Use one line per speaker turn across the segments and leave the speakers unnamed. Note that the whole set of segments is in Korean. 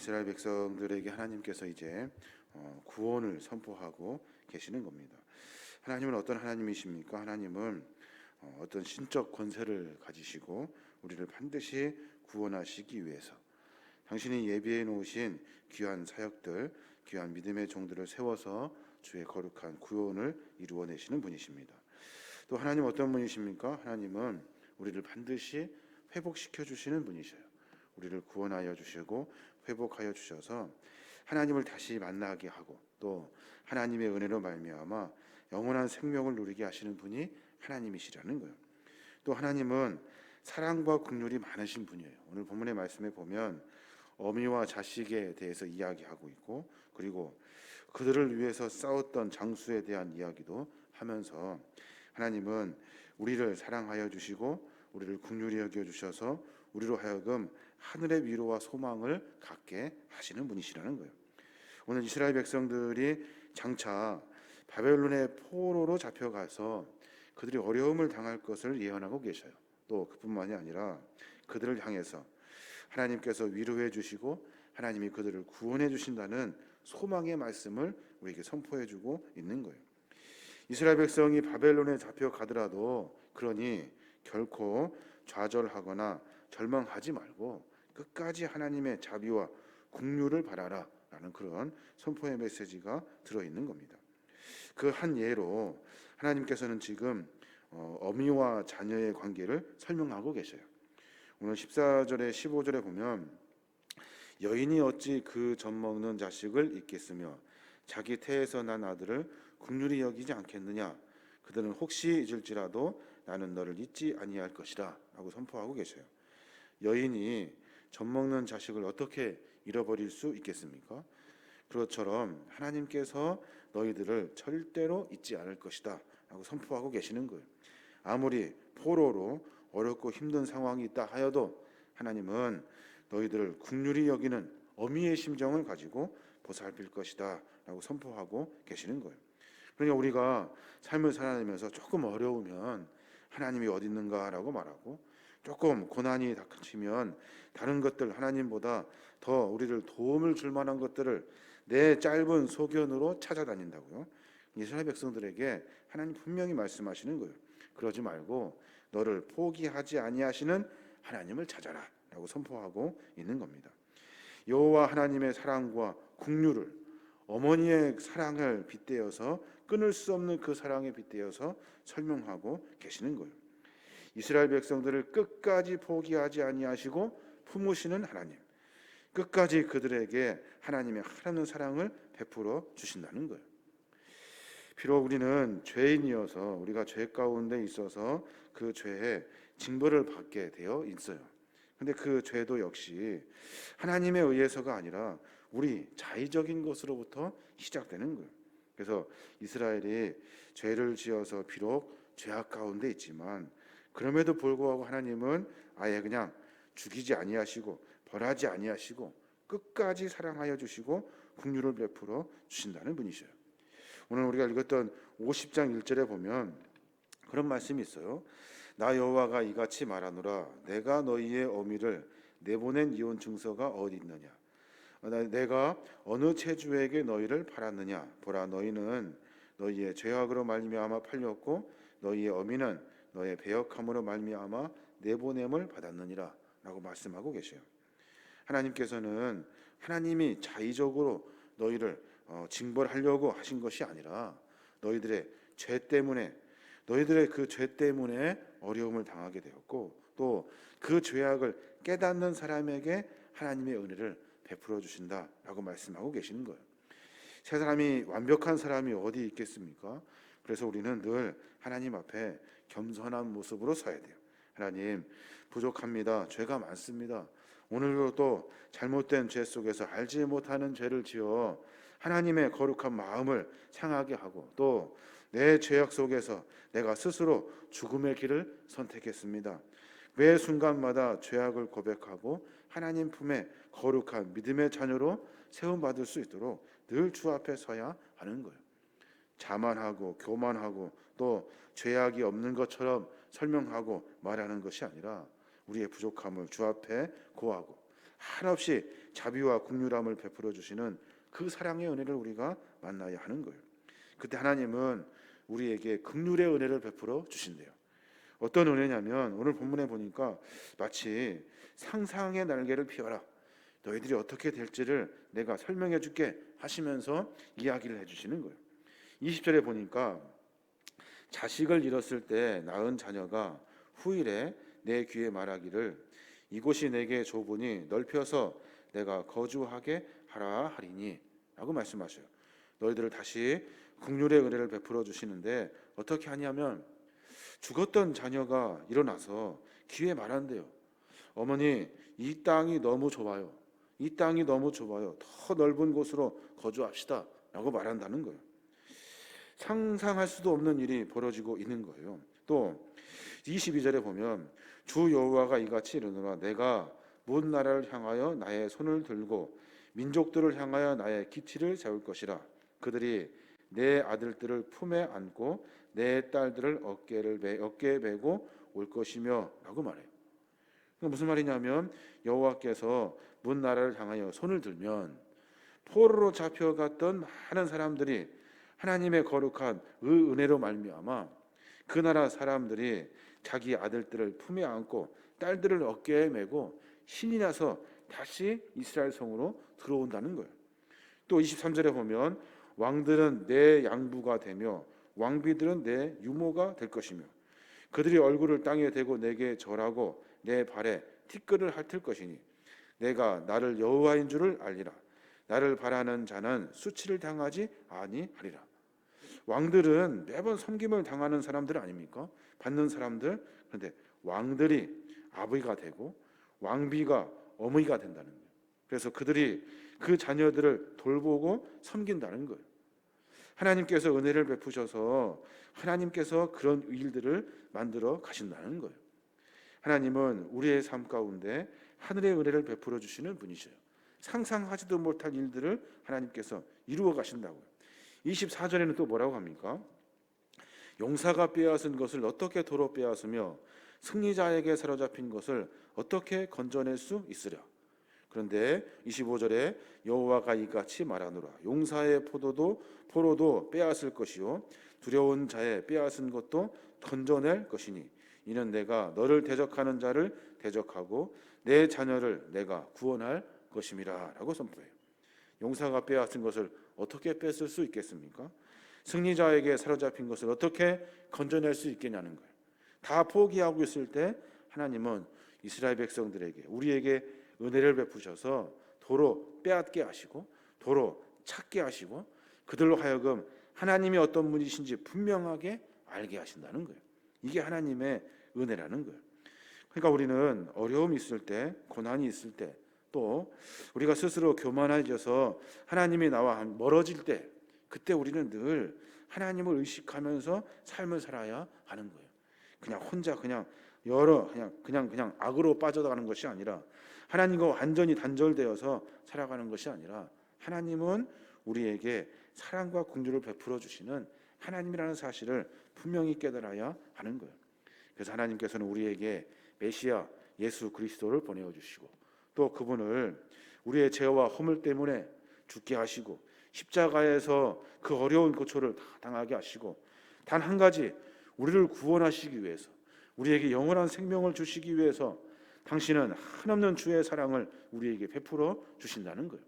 이스라엘 백성들에게 하나님께서 이제 구원을 선포하고 계시는 겁니다. 하나님은 어떤 하나님이십니까? 하나님은 어떤 신적 권세를 가지시고 우리를 반드시 구원하시기 위해서 당신이 예비해 놓으신 귀한 사역들, 귀한 믿음의 종들을 세워서 주의 거룩한 구원을 이루어내시는 분이십니다. 또 하나님 어떤 분이십니까? 하나님은 우리를 반드시 회복시켜 주시는 분이셔요. 우리를 구원하여 주시고 회복하여 주셔서 하나님을 다시 만나게 하고 또 하나님의 은혜로 말미암아 영원한 생명을 누리게 하시는 분이 하나님이시라는 거예요. 또 하나님은 사랑과 긍휼이 많으신 분이에요. 오늘 본문의 말씀에 보면 어미와 자식에 대해서 이야기하고 있고 그리고 그들을 위해서 싸웠던 장수에 대한 이야기도 하면서 하나님은 우리를 사랑하여 주시고 우리를 긍휼히 여겨 주셔서 우리로 하여금 하늘의 위로와 소망을 갖게 하시는 분이시라는 거예요. 오늘 이스라엘 백성들이 장차 바벨론의 포로로 잡혀가서 그들이 어려움을 당할 것을 예언하고 계셔요. 또 그뿐만이 아니라 그들을 향해서 하나님께서 위로해 주시고 하나님이 그들을 구원해 주신다는 소망의 말씀을 우리에게 선포해 주고 있는 거예요. 이스라엘 백성이 바벨론에 잡혀가더라도 그러니 결코 좌절하거나 절망하지 말고 끝까지 하나님의 자비와 긍휼을 바라라 라는 그런 선포의 메시지가 들어있는 겁니다. 그 한 예로 하나님께서는 지금 어미와 자녀의 관계를 설명하고 계셔요. 오늘 14절에 15절에 보면 여인이 어찌 그 젖먹는 자식을 잊겠으며 자기 태에서 난 아들을 긍휼히 여기지 않겠느냐. 그들은 혹시 잊을지라도 나는 너를 잊지 아니할 것이라 라고 선포하고 계셔요. 여인이 젖먹는 자식을 어떻게 잃어버릴 수 있겠습니까? 그것처럼 하나님께서 너희들을 절대로 잊지 않을 것이다 라고 선포하고 계시는 거예요. 아무리 포로로 어렵고 힘든 상황이 있다 하여도 하나님은 너희들을 긍휼히 여기는 어미의 심정을 가지고 보살필 것이다 라고 선포하고 계시는 거예요. 그러니까 우리가 삶을 살아내면서 조금 어려우면 하나님이 어디 있는가라고 말하고 조금 고난이 닥치면 다른 것들 하나님보다 더 우리를 도움을 줄 만한 것들을 내 짧은 소견으로 찾아다닌다고요. 이스라엘 백성들에게 하나님 분명히 말씀하시는 거예요. 그러지 말고 너를 포기하지 아니하시는 하나님을 찾아라 라고 선포하고 있는 겁니다. 여호와 하나님의 사랑과 긍휼을 어머니의 사랑을 빗대어서 끊을 수 없는 그 사랑에 빗대어서 설명하고 계시는 거예요. 이스라엘 백성들을 끝까지 포기하지 아니하시고 품으시는 하나님, 끝까지 그들에게 하나님의 하나님 사랑을 베풀어 주신다는 거예요. 비록 우리는 죄인이어서 우리가 죄 가운데 있어서 그 죄에 징벌을 받게 되어 있어요. 근데 그 죄도 역시 하나님에 의해서가 아니라 우리 자의적인 것으로부터 시작되는 거예요. 그래서 이스라엘이 죄를 지어서 비록 죄악 가운데 있지만 그럼에도 불구하고 하나님은 아예 그냥 죽이지 아니하시고 벌하지 아니하시고 끝까지 사랑하여 주시고 긍휼을 베풀어 주신다는 분이셔요. 오늘 우리가 읽었던 50장 1절에 보면 그런 말씀이 있어요. 나 여호와가 이같이 말하노라 내가 너희의 어미를 내보낸 이혼 증서가 어디 있느냐. 내가 어느 체주에게 너희를 팔았느냐. 보라 너희는 너희의 죄악으로 말미암아 팔렸고 너희의 어미는 너의 배역함으로 말미암아 내보냄을 받았느니라 라고 말씀하고 계셔요. 하나님께서는 하나님이 자의적으로 너희를 징벌하려고 하신 것이 아니라 너희들의 죄 때문에 너희들의 그 죄 때문에 어려움을 당하게 되었고 또 그 죄악을 깨닫는 사람에게 하나님의 은혜를 베풀어 주신다라고 말씀하고 계시는 거예요. 세 사람이 완벽한 사람이 어디 있겠습니까? 그래서 우리는 늘 하나님 앞에 겸손한 모습으로 서야 돼요. 하나님 부족합니다. 죄가 많습니다. 오늘도 또 잘못된 죄 속에서 알지 못하는 죄를 지어 하나님의 거룩한 마음을 상하게 하고 또 내 죄악 속에서 내가 스스로 죽음의 길을 선택했습니다. 매 순간마다 죄악을 고백하고 하나님 품에 거룩한 믿음의 자녀로 세움받을 수 있도록 늘 주 앞에 서야 하는 거예요. 자만하고 교만하고 또 죄악이 없는 것처럼 설명하고 말하는 것이 아니라 우리의 부족함을 주 앞에 고하고 한없이 자비와 긍휼함을 베풀어 주시는 그 사랑의 은혜를 우리가 만나야 하는 거예요. 그때 하나님은 우리에게 긍휼의 은혜를 베풀어 주신대요. 어떤 은혜냐면 오늘 본문에 보니까 마치 상상의 날개를 펴라, 너희들이 어떻게 될지를 내가 설명해 줄게 하시면서 이야기를 해주시는 거예요. 20절에 보니까 자식을 잃었을 때 낳은 자녀가 후일에 내 귀에 말하기를 이곳이 내게 좁으니 넓혀서 내가 거주하게 하라 하리니 라고 말씀하셔요. 너희들을 다시 긍휼의 은혜를 베풀어 주시는데 어떻게 하냐면 죽었던 자녀가 일어나서 귀에 말한대요. 어머니, 이 땅이 너무 좁아요. 이 땅이 너무 좁아요. 더 넓은 곳으로 거주합시다 라고 말한다는 거예요. 상상할 수도 없는 일이 벌어지고 있는 거예요. 또 22절에 보면 주 여호와가 이같이 이르노라 내가 문 나라를 향하여 나의 손을 들고 민족들을 향하여 나의 기치를 세울 것이라 그들이 내 아들들을 품에 안고 내 딸들을 어깨에 메고 올 것이며 라고 말해요. 무슨 말이냐면 여호와께서 문 나라를 향하여 손을 들면 포로로 잡혀갔던 많은 사람들이 하나님의 거룩한 은혜로 말미암아 그 나라 사람들이 자기 아들들을 품에 안고 딸들을 어깨에 메고 신이 나서 다시 이스라엘 성으로 들어온다는 거예요. 또 23절에 보면 왕들은 내 양부가 되며 왕비들은 내 유모가 될 것이며 그들이 얼굴을 땅에 대고 내게 절하고 내 발에 티끌을 핥을 것이니 내가 나를 여호와인 줄을 알리라. 나를 바라는 자는 수치를 당하지 아니하리라. 왕들은 매번 섬김을 당하는 사람들 아닙니까? 받는 사람들. 그런데 왕들이 아버지가 되고 왕비가 어머니가 된다는 거예요. 그래서 그들이 그 자녀들을 돌보고 섬긴다는 거예요. 하나님께서 은혜를 베푸셔서 하나님께서 그런 일들을 만들어 가신다는 거예요. 하나님은 우리의 삶 가운데 하늘의 은혜를 베풀어 주시는 분이셔요. 상상하지도 못할 일들을 하나님께서 이루어 가신다고요. 24절에는 또 뭐라고 합니까? 용사가 빼앗은 것을 어떻게 도로 빼앗으며 승리자에게 사로잡힌 것을 어떻게 건져낼 수 있으랴. 그런데 25절에 여호와가 이같이 말하노라 용사의 포로도 빼앗을 것이요 두려운 자의 빼앗은 것도 건져낼 것이니 이는 내가 너를 대적하는 자를 대적하고 내 자녀를 내가 구원할 것임이라 라고 선포해요. 용사가 빼앗은 것을 어떻게 뺏을 수 있겠습니까? 승리자에게 사로잡힌 것을 어떻게 건져낼 수 있겠냐는 거예요. 다 포기하고 있을 때 하나님은 이스라엘 백성들에게 우리에게 은혜를 베푸셔서 도로 빼앗게 하시고 도로 찾게 하시고 그들로 하여금 하나님이 어떤 분이신지 분명하게 알게 하신다는 거예요. 이게 하나님의 은혜라는 거예요. 그러니까 우리는 어려움이 있을 때, 고난이 있을 때, 또 우리가 스스로 교만해져서 하나님이 나와 멀어질 때, 그때 우리는 늘 하나님을 의식하면서 삶을 살아야 하는 거예요. 그냥 혼자 그냥 악으로 빠져나가는 것이 아니라 하나님과 완전히 단절되어서 살아가는 것이 아니라 하나님은 우리에게 사랑과 긍휼을 베풀어 주시는 하나님이라는 사실을 분명히 깨달아야 하는 거예요. 그래서 하나님께서는 우리에게 메시아 예수 그리스도를 보내어 주시고 또 그분을 우리의 죄와 허물 때문에 죽게 하시고 십자가에서 그 어려운 고초를 다 당하게 하시고 단 한 가지 우리를 구원하시기 위해서 우리에게 영원한 생명을 주시기 위해서 당신은 한없는 주의 사랑을 우리에게 베풀어 주신다는 거예요.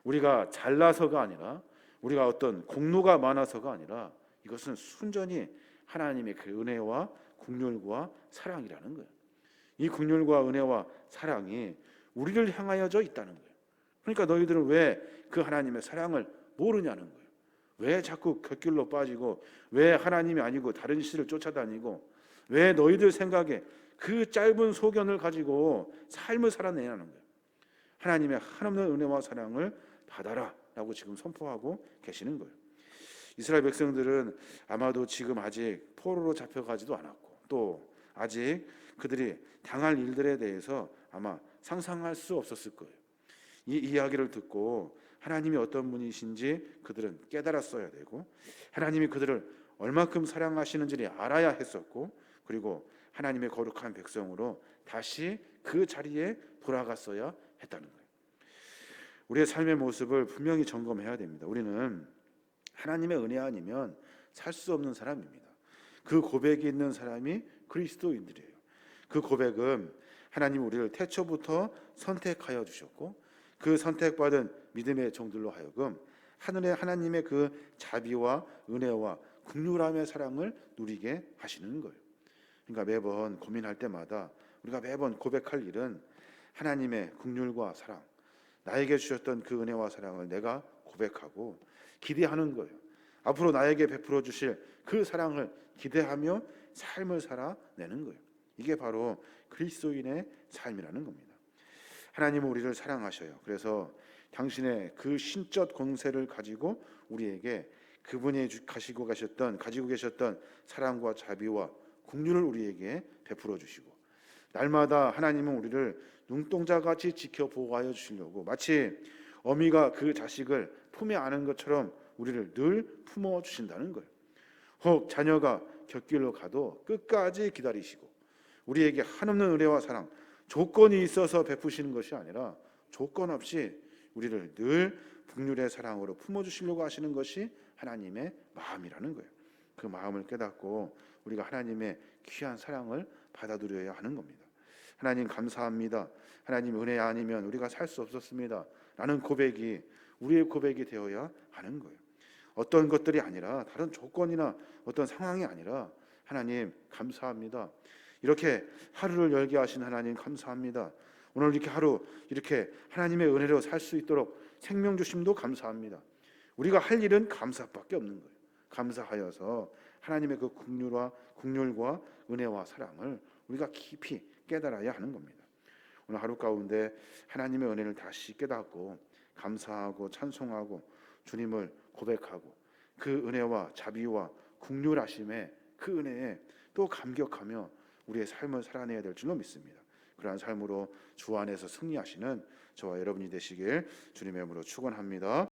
우리가 잘나서가 아니라 우리가 어떤 공로가 많아서가 아니라 이것은 순전히 하나님의 그 은혜와 긍휼과 사랑이라는 거예요. 이 긍휼과 은혜와 사랑이 우리를 향하여져 있다는 거예요. 그러니까 너희들은 왜 그 하나님의 사랑을 모르냐는 거예요. 왜 자꾸 곁길로 빠지고 왜 하나님이 아니고 다른 신을 쫓아다니고 왜 너희들 생각에 그 짧은 소견을 가지고 삶을 살아내냐는 거예요. 하나님의 한없는 은혜와 사랑을 받아라 라고 지금 선포하고 계시는 거예요. 이스라엘 백성들은 아마도 지금 아직 포로로 잡혀가지도 않았고 또 아직 그들이 당할 일들에 대해서 아마 상상할 수 없었을 거예요. 이 이야기를 듣고 하나님이 어떤 분이신지 그들은 깨달았어야 되고 하나님이 그들을 얼마큼 사랑하시는지를 알아야 했었고 그리고 하나님의 거룩한 백성으로 다시 그 자리에 돌아갔어야 했다는 거예요. 우리의 삶의 모습을 분명히 점검해야 됩니다. 우리는 하나님의 은혜 아니면 살 수 없는 사람입니다. 그 고백이 있는 사람이 그리스도인들이에요. 그 고백은 하나님 우리를 태초부터 선택하여 주셨고 그 선택받은 믿음의 종들로 하여금 하늘의 하나님의 그 자비와 은혜와 긍휼함의 사랑을 누리게 하시는 거예요. 그러니까 매번 고민할 때마다 우리가 매번 고백할 일은 하나님의 긍휼과 사랑, 나에게 주셨던 그 은혜와 사랑을 내가 고백하고 기대하는 거예요. 앞으로 나에게 베풀어 주실 그 사랑을 기대하며 삶을 살아내는 거예요. 이게 바로 그리스도인의 삶이라는 겁니다. 하나님은 우리를 사랑하셔요. 그래서 당신의 그 신적 권세를 가지고 우리에게 그분이 가지고 계셨던 사랑과 자비와 긍휼을 우리에게 베풀어 주시고 날마다 하나님은 우리를 눈동자같이 지켜 보호하여 주시려고 마치 어미가 그 자식을 품에 안은 것처럼 우리를 늘 품어 주신다는 거예요. 혹 자녀가 곁길로 가도 끝까지 기다리시고 우리에게 한없는 은혜와 사랑, 조건이 있어서 베푸시는 것이 아니라 조건 없이 우리를 늘 긍휼의 사랑으로 품어 주시려고 하시는 것이 하나님의 마음이라는 거예요. 그 마음을 깨닫고 우리가 하나님의 귀한 사랑을 받아들여야 하는 겁니다. 하나님 감사합니다. 하나님 은혜 아니면 우리가 살 수 없었습니다. 라는 고백이 우리의 고백이 되어야 하는 거예요. 어떤 것들이 아니라 다른 조건이나 어떤 상황이 아니라 하나님 감사합니다. 이렇게 하루를 열게 하신 하나님 감사합니다. 오늘 이렇게 하루 이렇게 하나님의 은혜로 살 수 있도록 생명 주심도 감사합니다. 우리가 할 일은 감사밖에 없는 거예요. 감사하여서 하나님의 그 긍휼과 은혜와 사랑을 우리가 깊이 깨달아야 하는 겁니다. 오늘 하루 가운데 하나님의 은혜를 다시 깨닫고 감사하고 찬송하고 주님을 고백하고 그 은혜와 자비와 긍휼하심에 그 은혜에 또 감격하며 우리의 삶을 살아내야 될 줄로 믿습니다. 그러한 삶으로 주 안에서 승리하시는 저와 여러분이 되시길 주님의 이름으로 축원합니다.